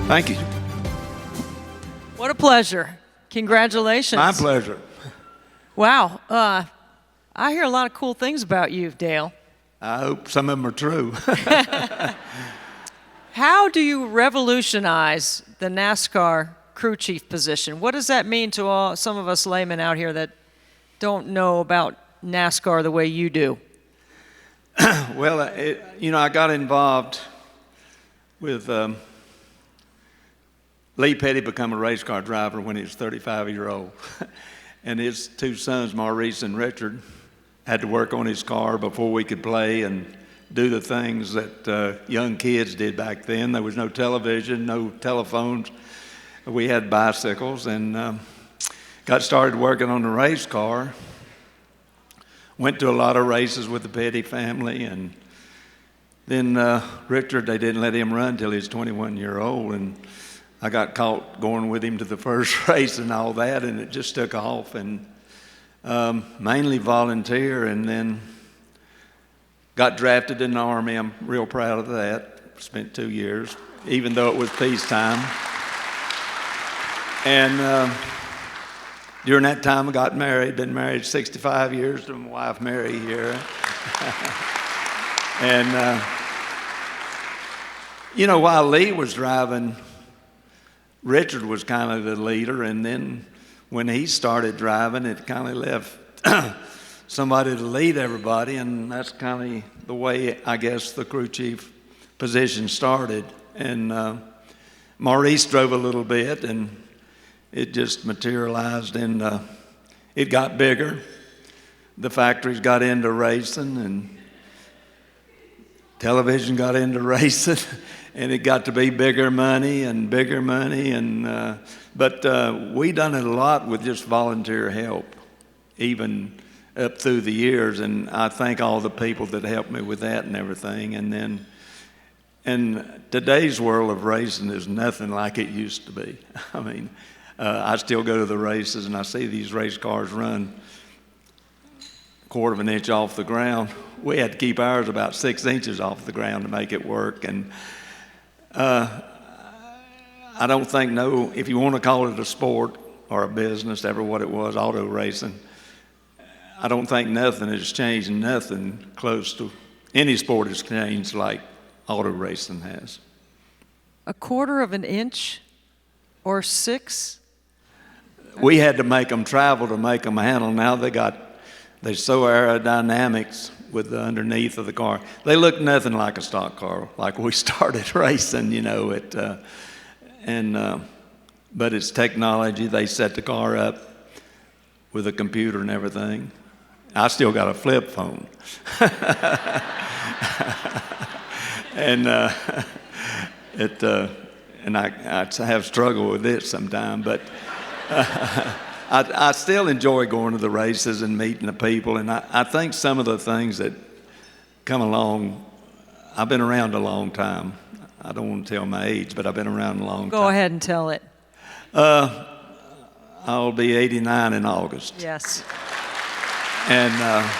Thank you. What a pleasure. Congratulations. My pleasure. Wow. I hear a lot of cool things about you, Dale. I hope some of them are true. How do you revolutionize the NASCAR crew chief position? What does that mean to some of us laymen out here that don't know about NASCAR the way you do? Well, I got involved with Lee Petty become a race car driver when he was 35-year-old. And his two sons, Maurice and Richard, had to work on his car before we could play and do the things that young kids did back then. There was no television, no telephones. We had bicycles, and got started working on the race car. Went to a lot of races with the Petty family, and then Richard, they didn't let him run till he was 21-year-old, and I got caught going with him to the first race and all that, and it just took off, and mainly volunteer, and then got drafted in the Army. I'm real proud of that. Spent 2 years, even though it was peacetime. And during that time, I got married. Been married 65 years to my wife, Mary, here. And, while Lee was driving, Richard was kind of the leader. And then when he started driving, it kind of left somebody to lead everybody. And that's kind of the way, I guess, the crew chief position started. And Maurice drove a little bit, and it just materialized, and it got bigger. The factories got into racing, and television got into racing, and it got to be bigger money. And but we done it a lot with just volunteer help, even up through the years. And I thank all the people that helped me with that and everything. And then, and today's world of racing is nothing like it used to be. I mean, I still go to the races, and I see these race cars run a quarter of an inch off the ground. We had to keep ours about 6 inches off the ground to make it work. And I don't think, if you want to call it a sport or a business, ever what it was, auto racing, I don't think nothing has changed, nothing close to any sport has changed like auto racing has. A quarter of an inch or 6? We had to make them travel to make them handle. Now they're so aerodynamics with the underneath of the car. They look nothing like a stock car, like we started racing, but it's technology. They set the car up with a computer and everything. I still got a flip phone. And I have struggled with it sometimes, but I still enjoy going to the races and meeting the people. And I think some of the things that come along, I've been around a long time. I don't want to tell my age, but I've been around a long time. Go ahead and tell it. I'll be 89 in August. Yes. And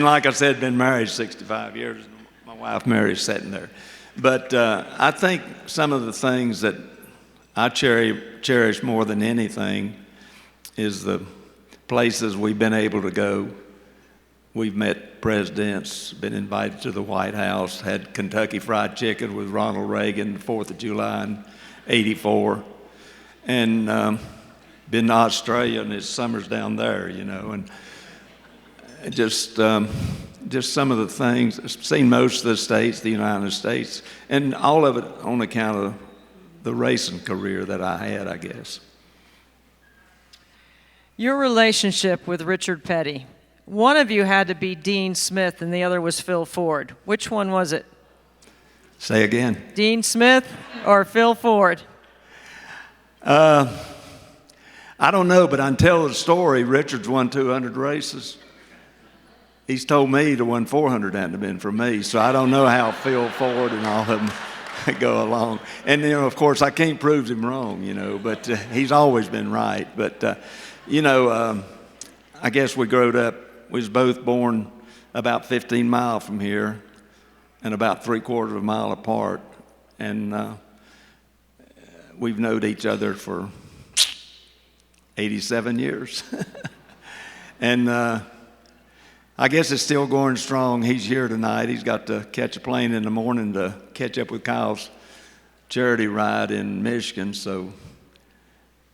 like I said, been married 65 years. My wife Mary's sitting there. But I think some of the things that I cherish more than anything is the places we've been able to go. We've met presidents, been invited to the White House, had Kentucky Fried Chicken with Ronald Reagan, 4th of July in '84, and been to Australia, and it's summers down there, and just some of the things. I've seen most of the states, the United States, and all of it on account of the racing career that I had, I guess. Your relationship with Richard Petty. One of you had to be Dean Smith and the other was Phil Ford. Which one was it? Say again. Dean Smith or Phil Ford? I don't know, but I can tell the story. Richard's won 200 races. He's told me to win 400 hadn't have been for me, so I don't know how Phil Ford and all of them go along. And, of course, I can't prove him wrong, but he's always been right. But, I guess we growed up. We was both born about 15 miles from here, and about 3/4 of a mile apart. And we've known each other for 87 years. And I guess it's still going strong. He's here tonight. He's got to catch a plane in the morning to catch up with Kyle's charity ride in Michigan. So,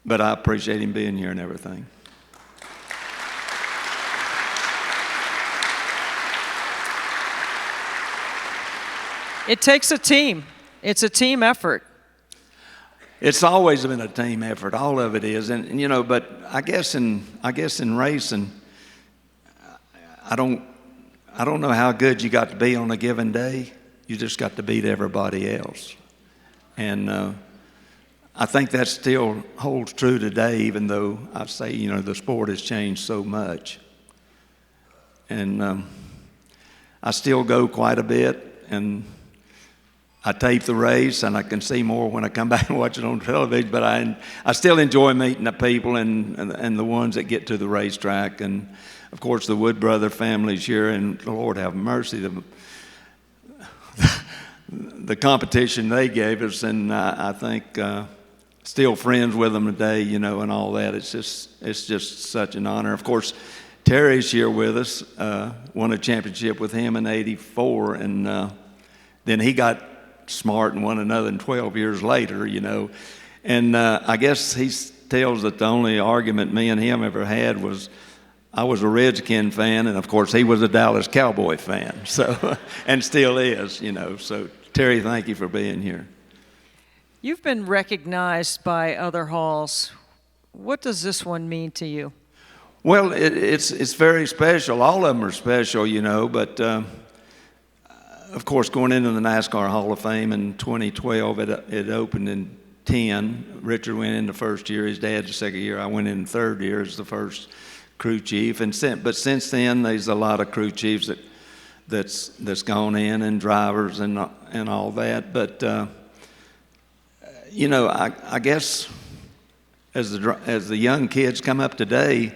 but I appreciate him being here and everything. It takes a team. It's a team effort. It's always been a team effort. All of it is, and you know. But I guess in racing, I don't know how good you got to be on a given day. You just got to beat everybody else, and I think that still holds true today. Even though I say, you know, the sport has changed so much, and I still go quite a bit, and I tape the race, and I can see more when I come back and watch it on television. But I still enjoy meeting the people and the ones that get to the racetrack. And of course, the Wood brother family's here, and Lord have mercy, the competition they gave us, and I think still friends with them today, you know, and all that. It's just such an honor. Of course, Terry's here with us. Won a championship with him in '84, and then he got smart and won another 12 years later, you know. And I guess he tells that the only argument me and him ever had was I was a Redskin fan, and of course he was a Dallas Cowboy fan, so and still is, you know. So Terry, thank you for being here. You've been recognized by other halls. What does this one mean to you? Well, it's very special. All of them are special, you know, but of course, going into the NASCAR Hall of Fame in 2012, it opened in 10. Richard went in the first year, his dad the second year. I went in the third year as the first crew chief. But since then, there's a lot of crew chiefs that's gone in, and drivers and all that. But you know, I guess as the young kids come up today,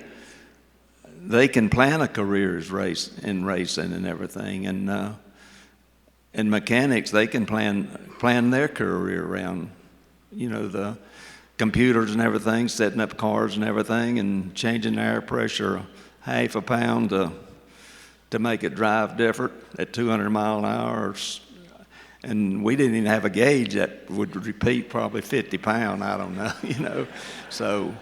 they can plan a career in racing and everything, and mechanics, they can plan their career around, you know, the computers and everything, setting up cars and everything, and changing the air pressure half a pound to make it drive different at 200 mile an hour. And we didn't even have a gauge that would repeat probably 50 pound. I don't know, you know. So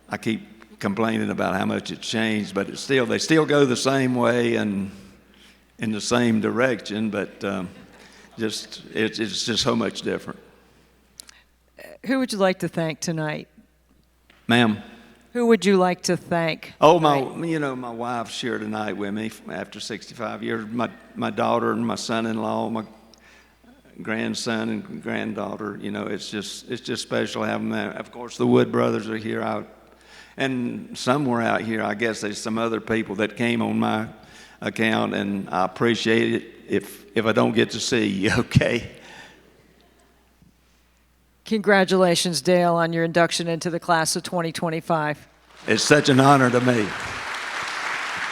I keep complaining about how much it's changed, but they still go the same way and in the same direction, but it's just so much different. Who would you like to thank tonight? Ma'am? Who would you like to thank? Oh, my wife's here tonight with me after 65 years. My daughter and my son-in-law, my grandson and granddaughter. You know, it's just special having them. Of course, the Wood brothers are here and somewhere out here, I guess there's some other people that came on my account, and I appreciate it if I don't get to see you, okay? Congratulations, Dale, on your induction into the class of 2025. It's such an honor to me.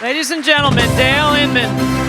Ladies and gentlemen, Dale Inman.